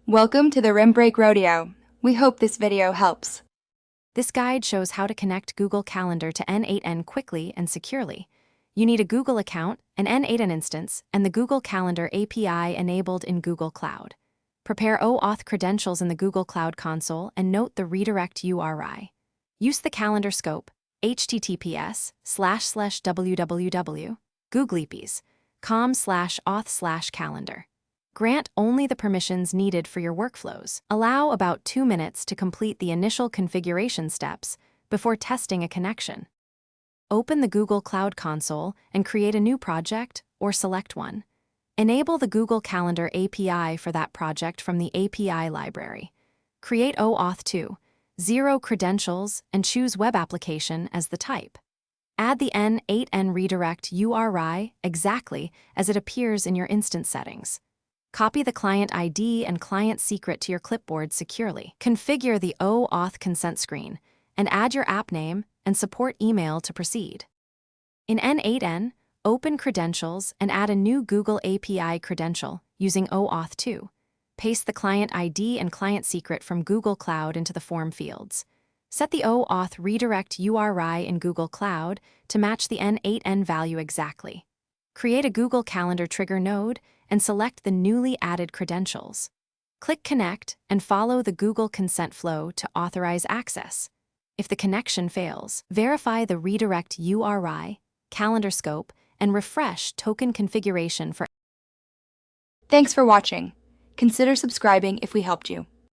Welcome to the Rim Break Rodeo. We hope this video helps. This guide shows how to connect Google Calendar to N8n quickly and securely. You need a Google account, an N8n instance, and the Google Calendar API enabled in Google Cloud. Prepare OAuth credentials in the Google Cloud console and note the redirect URI. Use the calendar scope, https://www.googleepies.com/auth/calendar. Grant only the permissions needed for your workflows. Allow about 2 minutes to complete the initial configuration steps before testing a connection. Open the Google Cloud Console and create a new project or select one. Enable the Google Calendar API for that project from the API library. Create OAuth 2, 0 credentials, and choose Web Application as the type. Add the N8n redirect URI exactly as it appears in your instance settings. Copy the client ID and client secret to your clipboard securely. Configure the OAuth consent screen and add your app name and support email to proceed. In N8n, open credentials and add a new Google API credential using OAuth 2. Paste the client ID and client secret from Google Cloud into the form fields. Set the OAuth redirect URI in Google Cloud to match the N8n value exactly. Create a Google Calendar trigger node and select the newly added credentials. Click Connect and follow the Google consent flow to authorize access. If the connection fails, verify the redirect URI, calendar scope, and refresh token configuration for. Thanks for watching. Consider subscribing if we helped you.